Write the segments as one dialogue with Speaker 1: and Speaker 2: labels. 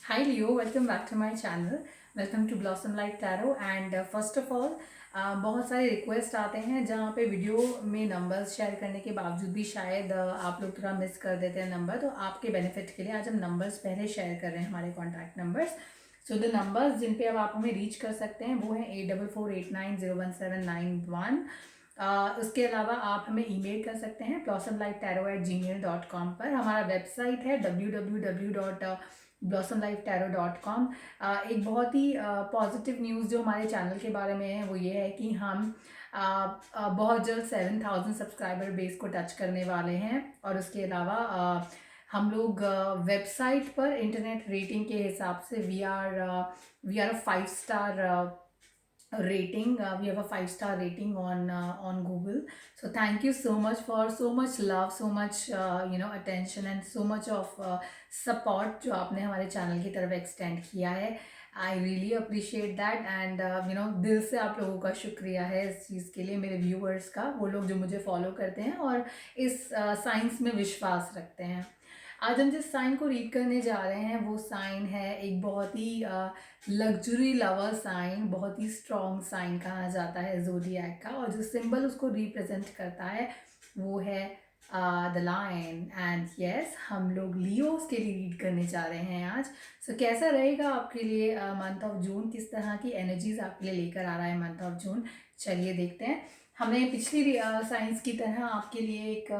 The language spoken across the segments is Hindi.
Speaker 1: Hi Leo, welcome back to my channel. Welcome to Blossom Light Tarot and first of all बहुत सारे रिक्वेस्ट आते हैं जहाँ पे वीडियो में नंबर्स शेयर करने के बावजूद भी शायद आप लोग थोड़ा मिस कर देते हैं नंबर। तो आपके बेनिफिट के लिए आज हम नंबर्स पहले शेयर कर रहे हैं, हमारे contact numbers. So the numbers जिन पे अब आप हमें रीच कर सकते हैं वो हैं 8448901791। उसके अलावा आप हमें ईमेल कर सकते हैं blossomlighttarot@gmail.com पर। हमारा वेबसाइट है www.blossomlifetarot.com। एक बहुत ही पॉजिटिव न्यूज़ जो हमारे चैनल के बारे में है वो ये है कि हम बहुत जल्द 7,000 सब्सक्राइबर बेस को टच करने वाले हैं। और उसके अलावा हम लोग वेबसाइट पर इंटरनेट रेटिंग के हिसाब से we are a 5 star rating. We have a 5 star rating on Google. So thank you so much for so much love, so much attention and so much of support जो आपने हमारे चैनल की तरफ एक्सटेंड किया है। I really appreciate that and दिल से आप लोगों का शुक्रिया है इस चीज़ के लिए, मेरे व्यूअर्स का, वो लोग जो मुझे फॉलो करते हैं और इस साइंस में विश्वास रखते हैं। आज हम जिस साइन को रीड करने जा रहे हैं वो साइन है एक बहुत ही लग्जरी लवर साइन, बहुत ही स्ट्रॉन्ग साइन कहा जाता है ज़ोडिएक का। और जो सिंबल उसको रिप्रेजेंट करता है वो है द लायन। एंड यस, हम लोग लियोस के लिए रीड करने जा रहे हैं आज। सो कैसा रहेगा आपके लिए मंथ ऑफ जून, किस तरह की एनर्जीज आपके लिए लेकर आ रहा है मंथ ऑफ जून, चलिए देखते हैं। हमने पिछली साइंस की तरह आपके लिए एक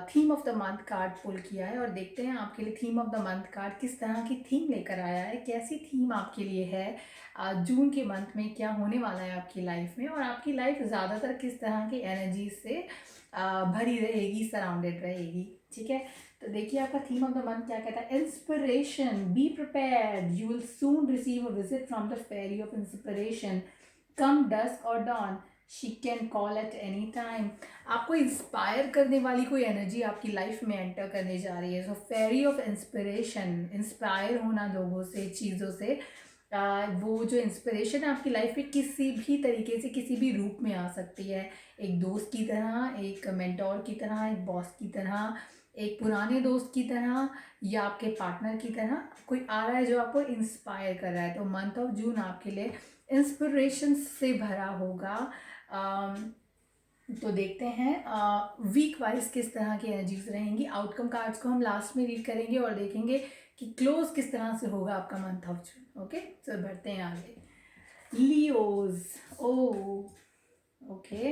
Speaker 1: theme of the month card pull किया है और देखते हैं आपके लिए theme of the month card किस तरह की थीम लेकर आया है, कैसी थीम आपके लिए है जून के मंथ में, क्या होने वाला है आपकी लाइफ में और आपकी लाइफ ज़्यादातर किस तरह की एनर्जी से भरी रहेगी, सराउंडेड रहेगी। ठीक है, तो देखिए आपका थीम ऑफ द मंथ क्या कहता है। Inspiration, be prepared, you will soon receive a visit from the fairy of inspiration, come dusk और dawn, she can call at any time. आपको इंस्पायर करने वाली कोई एनर्जी आपकी लाइफ में एंटर करने जा रही है। सो फेरी ऑफ इंस्पिरेशन, इंस्पायर होना लोगों से, चीज़ों से। वो जो इंस्पिरेशन है आपकी लाइफ में किसी भी तरीके से, किसी भी रूप में आ सकती है। एक दोस्त की तरह, एक मेंटोर की तरह, एक बॉस की तरह, एक पुराने दोस्त की तरह या आपके पार्टनर की तरह कोई आ रहा है जो आपको इंस्पायर कर रहा है। तो मंथ ऑफ जून आपके लिए इंस्पिरेशन से भरा होगा। तो देखते हैं वीक वाइज किस तरह की एनर्जीज रहेंगी। आउटकम कार्ड्स को हम लास्ट में रीड करेंगे और देखेंगे कि क्लोज किस तरह से होगा आपका मंथ ऑफ जून। ओके, तो बढ़ते हैं आगे। Leos, oh okay,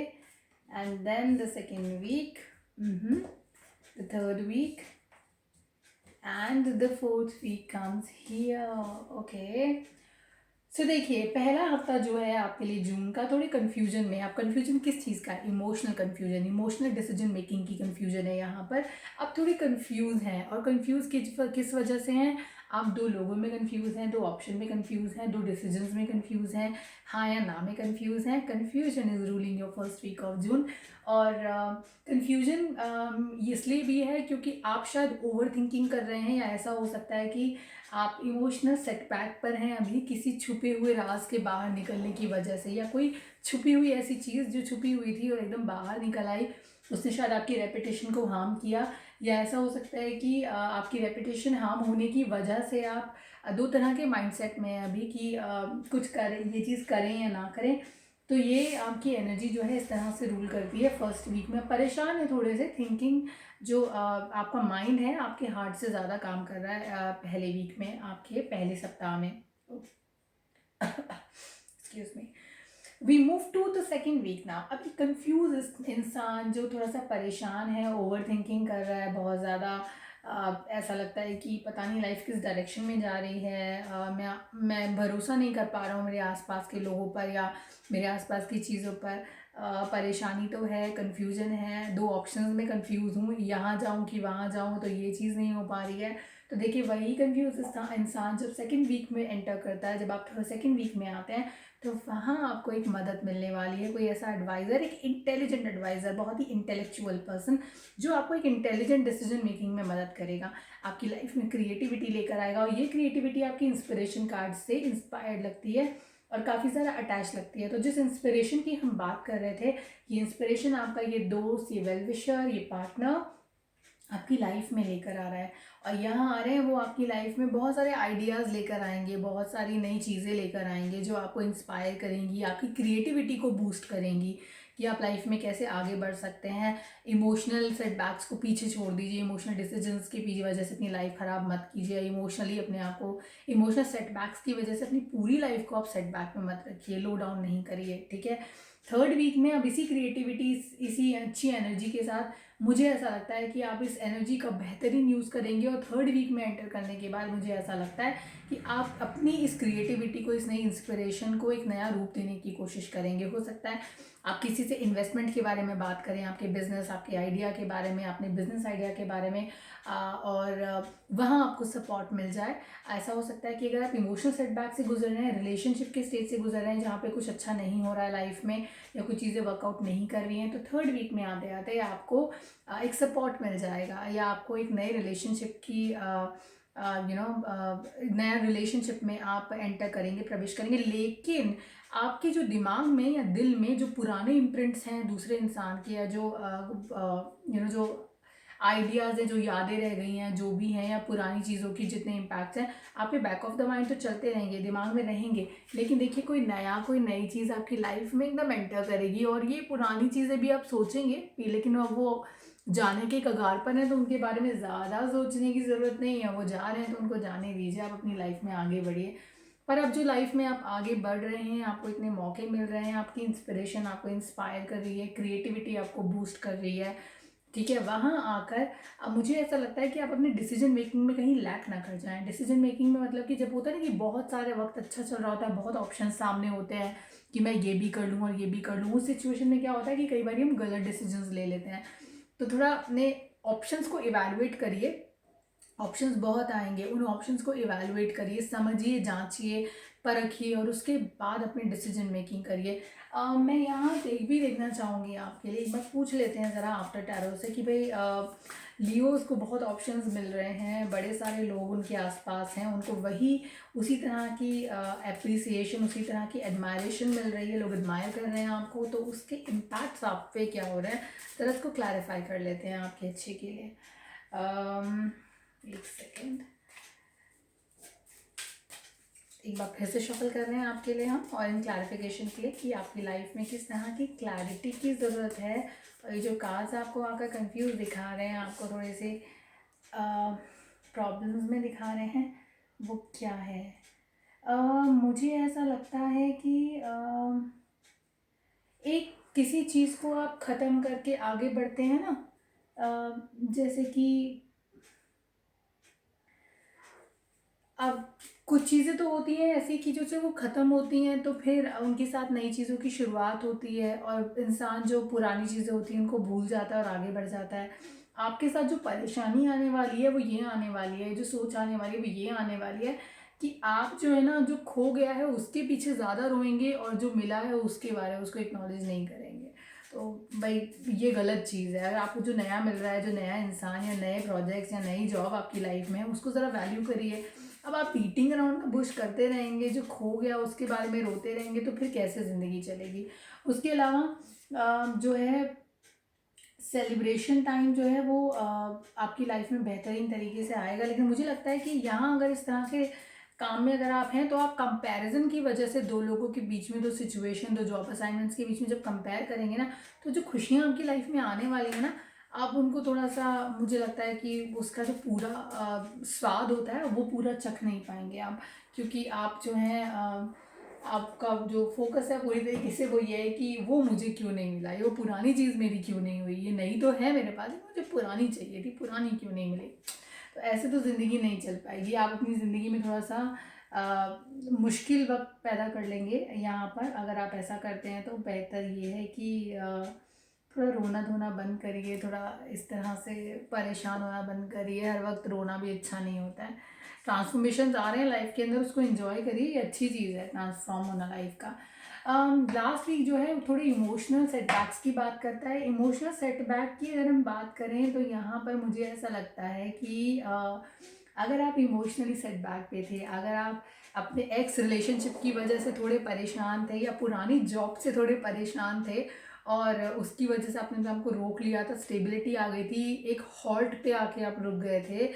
Speaker 1: and then the second week, the third week and the fourth week comes here. Okay, so देखिए पहला हफ्ता जो है आपके लिए जून का थोड़ी कन्फ्यूजन में। आप कन्फ्यूजन किस चीज़ का है? Emotional confusion, emotional decision making की कन्फ्यूजन है यहाँ पर। आप थोड़ी कन्फ्यूज़ हैं और कन्फ्यूज़ किस वजह से हैं? आप दो लोगों में कन्फ्यूज़ हैं, दो ऑप्शन में कन्फ्यूज़ हैं, दो डिसीजंस में कन्फ्यूज़ हैं, हाँ या ना में कन्फ्यूज़ हैं। Confusion is ruling your first week of June. और कन्फ्यूजन इसलिए भी है क्योंकि आप शायद ओवर थिंकिंग कर रहे हैं, या ऐसा हो सकता है कि आप इमोशनल सेटबैक पर हैं अभी किसी छुपे हुए राज के बाहर निकलने की वजह से, या कोई छुपी हुई ऐसी चीज़ जो छुपी हुई थी और एकदम बाहर निकल आई, उसने शायद आपकी रेपुटेशन को हार्म किया। या ऐसा हो सकता है कि आपकी रेपुटेशन हार्म होने की वजह से आप दो तरह के माइंडसेट में हैं अभी कि कुछ करें, ये चीज़ करें या ना करें। तो ये आपकी एनर्जी जो है इस तरह से रूल करती है। फर्स्ट वीक में परेशान है थोड़े से, थिंकिंग जो आपका माइंड है आपके हार्ट से ज़्यादा काम कर रहा है पहले वीक में, आपके पहले सप्ताह में। Excuse me. We move to the second week now. अभी कंफ्यूज इंसान जो थोड़ा सा परेशान है, ओवर थिंकिंग कर रहा है बहुत ज़्यादा, ऐसा लगता है कि पता नहीं लाइफ किस डायरेक्शन में जा रही है, मैं भरोसा नहीं कर पा रहा हूँ मेरे आसपास के लोगों पर या मेरे आसपास की चीज़ों पर। परेशानी तो है, कन्फ्यूजन है, दो ऑप्शंस में कंफ्यूज हूँ, यहाँ जाऊँ कि वहाँ जाऊँ, तो ये चीज़ नहीं हो पा रही है। तो देखिए वही कंफ्यूज इंसान जब सेकंड वीक में एंटर करता है, जब आप थोड़ा सेकंड वीक में आते हैं, तो वहाँ आपको एक मदद मिलने वाली है। कोई ऐसा एडवाइज़र, एक इंटेलिजेंट एडवाइज़र, बहुत ही इंटेलेक्चुअल पर्सन जो आपको एक इंटेलिजेंट डिसीजन मेकिंग में मदद करेगा, आपकी लाइफ में क्रिएटिविटी लेकर आएगा। और ये क्रिएटिविटी आपकी इंस्पिरेशन कार्ड से इंस्पायर्ड लगती है और काफ़ी ज़्यादा अटैच लगती है। तो जिस इंस्पिरेशन की हम बात कर रहे थे, ये इंस्पिरेशन आपका ये दोस्त, ये वेल विशर, ये पार्टनर, आपकी लाइफ में लेकर आ रहा है। और यहाँ आ रहे हैं वो आपकी लाइफ में बहुत सारे आइडियाज़ लेकर आएंगे, बहुत सारी नई चीज़ें लेकर आएंगे जो आपको इंस्पायर करेंगी, आपकी क्रिएटिविटी को बूस्ट करेंगी कि आप लाइफ में कैसे आगे बढ़ सकते हैं। इमोशनल सेटबैक्स को पीछे छोड़ दीजिए, इमोशनल डिसीजंस की पीछे वजह से अपनी लाइफ ख़राब मत कीजिए, इमोशनली अपने आप को इमोशनल सेटबैक्स की वजह से अपनी पूरी लाइफ को आप सेटबैक में मत रखिए, लो डाउन नहीं करिए, ठीक है। थर्ड वीक में अब इसी क्रिएटिविटी, इसी अच्छी एनर्जी के साथ मुझे ऐसा लगता है कि आप इस एनर्जी का बेहतरीन यूज़ करेंगे। और थर्ड वीक में एंटर करने के बाद मुझे ऐसा लगता है कि आप अपनी इस क्रिएटिविटी को, इस नई इंस्पिरेशन को एक नया रूप देने की कोशिश करेंगे। हो सकता है आप किसी से इन्वेस्टमेंट के बारे में बात करें, आपके बिजनेस, आपके आइडिया के बारे में, अपने बिजनेस आइडिया के बारे में, और वहाँ आपको सपोर्ट मिल जाए। ऐसा हो सकता है कि अगर आप इमोशनल सेटबैक से गुजर रहे हैं, रिलेशनशिप के स्टेज से गुजर रहे हैं जहाँ पे कुछ अच्छा नहीं हो रहा है लाइफ में, या कुछ चीज़ें वर्कआउट नहीं कर रही हैं, तो थर्ड वीक में आते आते आपको एक सपोर्ट मिल जाएगा, या आपको एक नए रिलेशनशिप की नया रिलेशनशिप में आप एंटर करेंगे, प्रवेश करेंगे। लेकिन आपके जो दिमाग में या दिल में जो पुराने इम्प्रिंट्स हैं दूसरे इंसान के, या जो जो आइडियाज़ हैं, जो यादें रह गई हैं, जो भी हैं, या पुरानी चीज़ों की जितने इम्पैक्ट्स हैं, आपके बैक ऑफ द माइंड तो चलते रहेंगे, दिमाग में रहेंगे। लेकिन देखिए, कोई नई चीज़ आपकी लाइफ में एकदम एंटर करेगी, और ये पुरानी चीज़ें भी आप सोचेंगे, लेकिन अब वो जाने के कगार पर हैं, तो उनके बारे में ज़्यादा सोचने की ज़रूरत नहीं है। वो जा रहे हैं तो उनको जाने दीजिए, आप अपनी लाइफ में आगे बढ़िए। पर अब जो लाइफ में आप आगे बढ़ रहे हैं, आपको इतने मौके मिल रहे हैं, आपकी इंस्पिरेशन आपको इंस्पायर कर रही है, क्रिएटिविटी आपको बूस्ट कर रही है, ठीक है, वहाँ आकर अब मुझे ऐसा लगता है कि आप अपने डिसीजन मेकिंग में कहीं लैक ना कर जाएं। डिसीजन मेकिंग में मतलब कि जब होता है ना कि बहुत सारे वक्त अच्छा चल रहा होता है, बहुत ऑप्शन सामने होते हैं कि मैं ये भी कर लूँ और ये भी कर लूँ, उस सिचुएशन में क्या होता है कि कई बार हम गलत डिसीजंस ले लेते हैं। तो थोड़ा अपने ऑप्शंस को इवैल्यूएट करिए, ऑप्शंस बहुत आएंगे, उन ऑप्शंस को इवैल्यूएट करिए, समझिए, जांचिए, परखिए, और उसके बाद अपनी डिसीजन मेकिंग करिए। मैं यहाँ एक भी देखना चाहूँगी आपके लिए, एक बार पूछ लेते हैं ज़रा आफ्टर टैरो से कि भाई लियोज़ को बहुत ऑप्शंस मिल रहे हैं, बड़े सारे लोग उनके आसपास हैं, उनको वही उसी तरह की एप्रिसिएशन, उसी तरह की एडमायरेशन मिल रही है, लोग एडमायर कर रहे हैं आपको, तो उसके इम्पैक्ट्स आप पे क्या हो रहे हैं, ज़रा इसको क्लैरिफाई कर लेते हैं आपके अच्छे के लिए। एक सेकेंड, एक बार फिर से शफल कर रहे हैं आपके लिए हम, और इन क्लैरिफिकेशन के लिए कि आपकी लाइफ में किस तरह की क्लैरिटी की ज़रूरत है। और ये जो कार्ड्स आपको आकर कंफ्यूज दिखा रहे हैं, आपको थोड़े से प्रॉब्लम्स में दिखा रहे हैं, वो क्या है? मुझे ऐसा लगता है कि एक किसी चीज़ को आप ख़त्म करके आगे बढ़ते हैं ना, जैसे कि अब कुछ चीज़ें तो होती हैं ऐसी कि जो से वो ख़त्म होती हैं, तो फिर उनके साथ नई चीज़ों की शुरुआत होती है, और इंसान जो पुरानी चीज़ें होती हैं उनको भूल जाता है और आगे बढ़ जाता है। आपके साथ जो परेशानी आने वाली है वो ये आने वाली है, जो सोच आने वाली है वो ये आने वाली है कि आप जो है ना, जो खो गया है उसके पीछे ज़्यादा रोएंगे, और जो मिला है उसके बारे में उसको एक्नॉलेज नहीं करेंगे। तो भाई ये गलत चीज़ है। अगर आपको जो नया मिल रहा है, जो नया इंसान या नए प्रोजेक्ट्स या नई जॉब आपकी लाइफ में है, उसको ज़रा वैल्यू करिए। अब आप बीटिंग अराउंड द बुश करते रहेंगे, जो खो गया उसके बारे में रोते रहेंगे, तो फिर कैसे ज़िंदगी चलेगी। उसके अलावा जो है सेलिब्रेशन टाइम जो है वो आपकी लाइफ में बेहतरीन तरीके से आएगा। लेकिन मुझे लगता है कि यहाँ अगर इस तरह के काम में अगर आप हैं, तो आप कंपैरिजन की वजह से दो लोगों के बीच में, दो सिचुएशन, दो जॉब असाइनमेंट्स के बीच में जब कंपेयर करेंगे ना, तो जो खुशियाँ आपकी लाइफ में आने वाली हैं ना, आप उनको थोड़ा सा, मुझे लगता है कि उसका जो पूरा स्वाद होता है वो पूरा चख नहीं पाएंगे आप, क्योंकि आप जो हैं आपका जो फोकस है पूरी तरीके से वो ये है कि वो मुझे क्यों नहीं मिला, ये वो पुरानी चीज़ मेरी क्यों नहीं हुई, ये नई तो है मेरे पास, मुझे पुरानी चाहिए थी, पुरानी क्यों नहीं मिली। तो ऐसे तो ज़िंदगी नहीं चल पाएगी। आप अपनी ज़िंदगी में थोड़ा सा मुश्किल वक्त पैदा कर लेंगे यहाँ पर, अगर आप ऐसा करते हैं। तो बेहतर ये है कि थोड़ा रोना धोना बंद करिए, थोड़ा इस तरह से परेशान होना बंद करिए। हर वक्त रोना भी अच्छा नहीं होता है। ट्रांसफॉर्मेशन आ रहे हैं लाइफ के अंदर, उसको एंजॉय करिए, ये अच्छी चीज़ है ट्रांसफॉर्म होना लाइफ का। लास्ट वीक जो है थोड़ी इमोशनल सेटबैक्स की बात करता है। इमोशनल सेटबैक की अगर हम बात करें, तो यहाँ पर मुझे ऐसा लगता है कि अगर आप इमोशनली सेटबैक पे थे, अगर आप अपने एक्स रिलेशनशिप की वजह से थोड़े परेशान थे, या पुरानी जॉब से थोड़े परेशान थे, और उसकी वजह से आपने काम को रोक लिया था, स्टेबिलिटी आ गई थी, एक हॉल्ट पे आके आप रुक गए थे।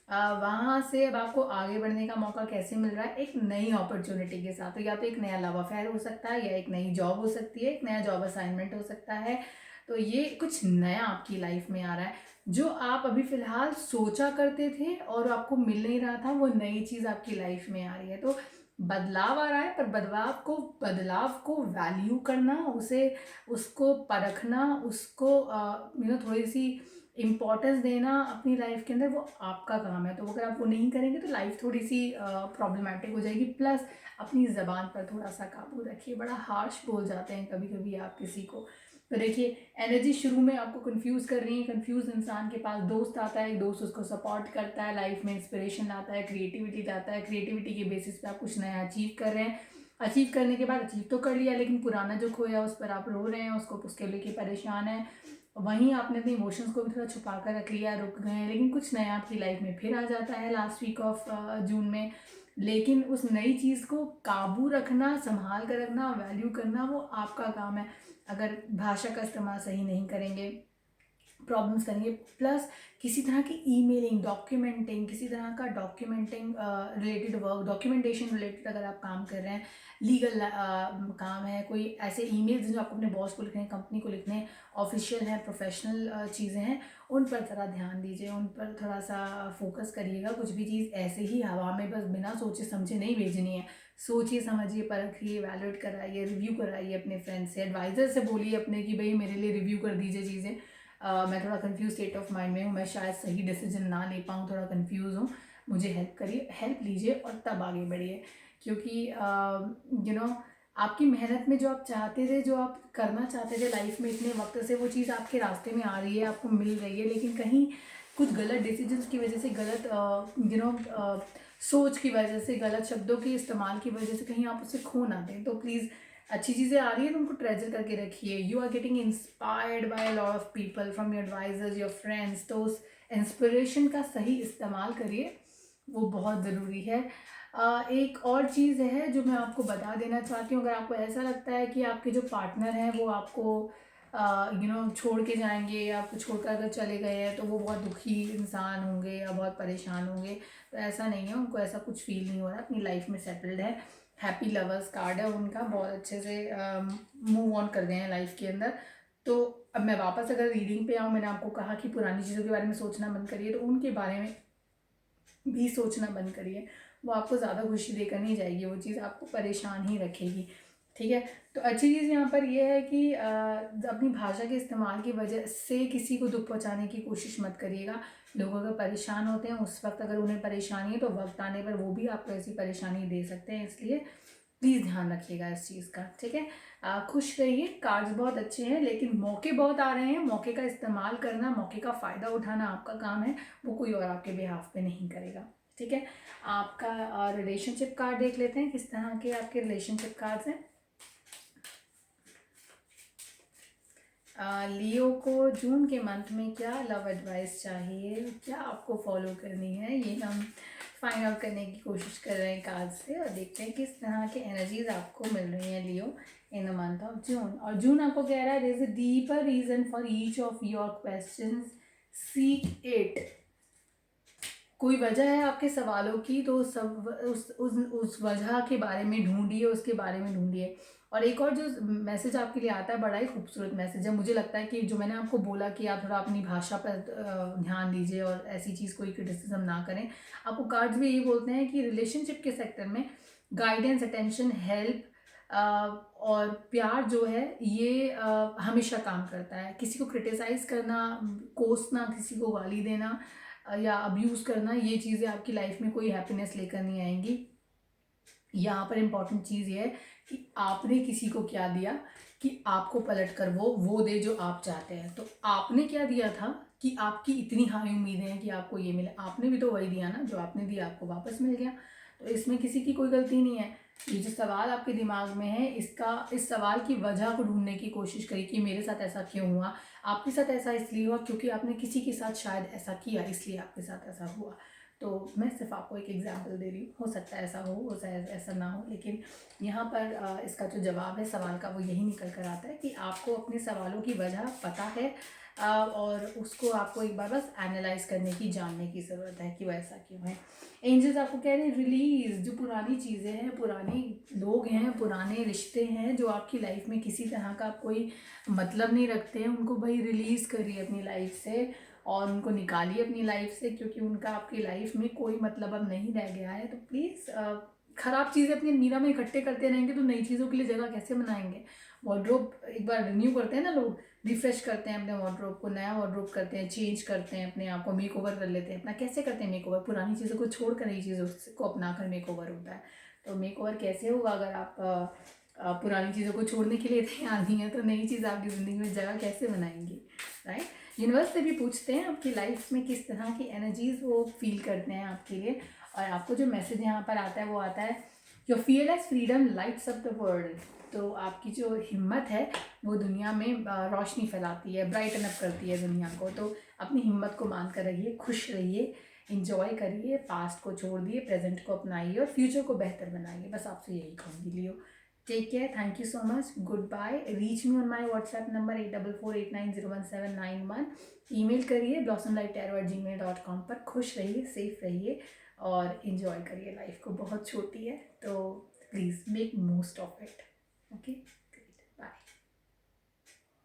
Speaker 1: वहाँ से अब आपको आगे बढ़ने का मौका कैसे मिल रहा है? एक नई अपॉर्चुनिटी के साथ। तो या तो एक नया लव अफेयर हो सकता है, या एक नई जॉब हो सकती है, एक नया जॉब असाइनमेंट हो सकता है। तो ये कुछ नया आपकी लाइफ में आ रहा है। जो आप अभी फ़िलहाल सोचा करते थे और आपको मिल नहीं रहा था, वो नई चीज़ आपकी लाइफ में आ रही है। तो बदलाव आ रहा है, पर बदलाव को वैल्यू करना, उसको परखना, उसको थोड़ी सी इम्पोर्टेंस देना अपनी लाइफ के अंदर, वो आपका काम है। तो अगर आप वो नहीं करेंगे तो लाइफ थोड़ी सी प्रॉब्लमेटिक हो जाएगी। प्लस अपनी ज़बान पर थोड़ा सा काबू रखिए। बड़ा हार्श बोल जाते हैं कभी कभी आप किसी को। तो देखिए, एनर्जी शुरू में आपको कंफ्यूज कर रही है। कंफ्यूज इंसान के पास दोस्त आता है, दोस्त उसको सपोर्ट करता है, लाइफ में इंस्पिरेशन लाता है, क्रिएटिविटी लाता है। क्रिएटिविटी के बेसिस पे आप कुछ नया अचीव कर रहे हैं। अचीव करने के बाद अचीव तो कर लिया, लेकिन पुराना जो खोया उस पर आप रो रहे हैं, उसके लेके परेशान हैं। वहीं आपने अपने इमोशंस को भी थोड़ा छुपा कर रख लिया, रुक गए हैं। लेकिन कुछ नया आपकी लाइफ में फिर आ जाता है लास्ट वीक ऑफ जून में। लेकिन उस नई चीज़ को काबू रखना, संभाल कर रखना, वैल्यू करना, वो आपका काम है। अगर भाषा का इस्तेमाल सही नहीं करेंगे, प्रॉब्लम्स करेंगे। प्लस किसी तरह की ईमेलिंग, डॉक्यूमेंटिंग, किसी तरह का documenting related work, documentation related अगर आप काम कर रहे हैं, लीगल काम है, कोई ऐसे ईमेल्स जो आपको अपने बॉस को लिखने हैं, कंपनी को लिखने हैं, ऑफिशियल हैं, प्रोफेशनल चीज़ें हैं, उन पर ज़रा ध्यान दीजिए, उन पर थोड़ा सा फोकस करिएगा। कुछ भी चीज़ ऐसे ही हवा में बस बिना सोचे समझे नहीं भेजनी है। सोचिए, समझिए, परखिए, वैलिडेट कराइए, रिव्यू कराइए अपने फ्रेंड से, एडवाइज़र से बोलिए अपने कि भाई मेरे लिए रिव्यू कर दीजिए चीज़ें। मैं थोड़ा कंफ्यूज स्टेट ऑफ माइंड में हूँ, मैं शायद सही डिसीजन ना ले पाऊँ, थोड़ा कंफ्यूज हूँ, मुझे हेल्प करिए। हेल्प लीजिए और तब आगे बढ़िए। क्योंकि आपकी मेहनत में जो आप चाहते थे, जो आप करना चाहते थे लाइफ में इतने वक्त से, वो चीज़ आपके रास्ते में आ रही है, आपको मिल रही है। लेकिन कहीं कुछ गलत डिसीजंस की वजह से, गलत सोच की वजह से, गलत शब्दों के इस्तेमाल की वजह से कहीं आप उसे खो ना दें। तो प्लीज़, अच्छी चीज़ें आ रही है तो उनको ट्रेजर करके रखिए। You are getting inspired by lot of people, from your advisers, your friends. तो उस इंस्पिरेशन का सही इस्तेमाल करिए, वो बहुत ज़रूरी है। एक और चीज़ है जो मैं आपको बता देना चाहती हूँ। अगर आपको ऐसा लगता है कि आपके जो पार्टनर हैं वो आपको छोड़ के जाएंगे, या आपको छोड़कर अगर चले गए हैं, तो वो बहुत दुखी इंसान होंगे या बहुत परेशान होंगे, तो ऐसा नहीं है। उनको ऐसा कुछ फील नहीं हो रहा, अपनी लाइफ में सेटल्ड है, हैप्पी लवर्स कार्ड है उनका, बहुत अच्छे से मूव ऑन कर गए हैं लाइफ के अंदर। तो अब मैं वापस अगर रीडिंग पे आऊँ, मैंने आपको कहा कि पुरानी चीज़ों के बारे में सोचना बंद करिए, तो उनके बारे में भी सोचना बंद करिए। वो आपको ज़्यादा खुशी देकर नहीं जाएगी, वो चीज़ आपको परेशान ही रखेगी। ठीक है। तो अच्छी चीज़ यहाँ पर यह है कि अपनी भाषा के इस्तेमाल की वजह से किसी को दुख पहुँचाने की कोशिश मत करिएगा। लोग अगर परेशान होते हैं उस वक्त, अगर उन्हें परेशानी है, तो वक्त आने पर वो भी आपको ऐसी परेशानी दे सकते हैं। इसलिए प्लीज़ ध्यान रखिएगा इस चीज़ का। ठीक है। खुश रहिए। कार्ड्स बहुत अच्छे हैं, लेकिन मौके बहुत आ रहे हैं। मौके का इस्तेमाल करना, मौके का फ़ायदा उठाना आपका काम है, वो कोई और आपके बिहाफ पे नहीं करेगा। ठीक है। आपका रिलेशनशिप कार्ड देख लेते हैं, किस तरह के आपके रिलेशनशिप कार्ड्स हैं। लियो को जून के मंथ में क्या लव एडवाइस चाहिए, क्या आपको फॉलो करनी है, ये हम फाइंड आउट करने की कोशिश कर रहे हैं कार्ड से, और देखते हैं किस तरह के एनर्जीज आपको मिल रही हैं Leo in the month of June. और जून आपको कह रहा है, there is a deeper reason for each of your questions, seek it. कोई वजह है आपके सवालों की, तो सब उस वजह के बारे में ढूंढिए, उसके बारे में ढूंढिए। और एक और जो मैसेज आपके लिए आता है, बड़ा ही खूबसूरत मैसेज है। मुझे लगता है कि जो मैंने आपको बोला कि आप थोड़ा अपनी भाषा पर ध्यान दीजिए और ऐसी चीज़ कोई क्रिटिसिज्म ना करें। आपको कार्ड्स भी यही बोलते हैं कि रिलेशनशिप के सेक्टर में गाइडेंस, अटेंशन, हेल्प और प्यार जो है, ये हमेशा काम करता है। किसी को क्रिटिसाइज़ करना, कोसना, किसी को गाली देना या अब्यूज़ करना, ये चीज़ें आपकी लाइफ में कोई हैप्पीनेस लेकर नहीं आएंगी। यहाँ पर इम्पॉर्टेंट चीज़ ये है कि आपने किसी को क्या दिया कि आपको पलट कर वो दे जो आप चाहते हैं। तो आपने क्या दिया था कि आपकी इतनी हाई उम्मीदें हैं कि आपको ये मिले। आपने भी तो वही दिया ना, जो आपने दिया आपको वापस मिल गया। तो इसमें किसी की कोई गलती नहीं है। ये जो सवाल आपके दिमाग में है, इस सवाल की वजह को ढूंढने की कोशिश करिए कि मेरे साथ ऐसा क्यों हुआ। आपके साथ ऐसा इसलिए हुआ क्योंकि आपने किसी के साथ शायद ऐसा किया, इसलिए आपके साथ ऐसा हुआ। तो मैं सिर्फ आपको एक एग्जांपल दे रही हूँ, हो सकता है ऐसा हो सकता है ऐसा ना हो, लेकिन यहाँ पर इसका जो जवाब है सवाल का वो यही निकल कर आता है कि आपको अपने सवालों की वजह पता है, और उसको आपको एक बार बस एनालाइज करने की, जानने की ज़रूरत है कि वो ऐसा क्यों है। एंजल्स आपको कह रहे हैं रिलीज, जो पुरानी चीज़ें हैं, पुराने लोग हैं, पुराने रिश्ते हैं जो आपकी लाइफ में किसी तरह का कोई मतलब नहीं रखते हैं, उनको भाई रिलीज़ करिए अपनी लाइफ से और उनको निकालिए अपनी लाइफ से, क्योंकि उनका आपकी लाइफ में कोई मतलब अब नहीं रह गया है। तो प्लीज़ ख़राब चीज़ें अपनी मीरा में इकट्ठे करते रहेंगे तो नई चीज़ों के लिए जगह कैसे बनाएंगे। वार्डरोब एक बार रिन्यू करते हैं ना लोग, रिफ्रेश करते हैं अपने वार्डरोब को, नया वार्डरोब करते हैं, चेंज करते हैं अपने आप को, मेक ओवर कर लेते हैं अपना। कैसे करते हैं मेक ओवर? पुरानी चीज़ों को छोड़ कर नई चीज़ों को अपना कर मेक ओवर होता है। तो मेक ओवर कैसे होगा अगर आप पुरानी चीज़ों को छोड़ने के लिए तैयार नहीं है, तो नई चीज़ आपकी ज़िंदगी में जगह कैसे बनाएंगी, राइट। यूनिवर्स से भी पूछते हैं आपकी लाइफ में किस तरह की एनर्जीज वो फील करते हैं आपके लिए, और आपको जो मैसेज यहाँ पर आता है वो आता है your fearless freedom lights up the world. तो आपकी जो हिम्मत है वो दुनिया में रोशनी फैलाती है, ब्राइटन अप करती है दुनिया को। तो अपनी हिम्मत को मान कर रहिए, खुश रहिए, इंजॉय करिए, पास्ट को छोड़ दिए, प्रेजेंट को अपनाइए और फ्यूचर को बेहतर बनाइए। बस आपसे यही कहूँगी Leo. Take care, thank you so much, good bye. Reach me on my WhatsApp number 8448901791। Email करिए blossomlighttarot@gmail.com पर। खुश रहिए, सेफ रहिए और इन्जॉय करिए लाइफ को, बहुत छोटी है तो please make most of it. Okay.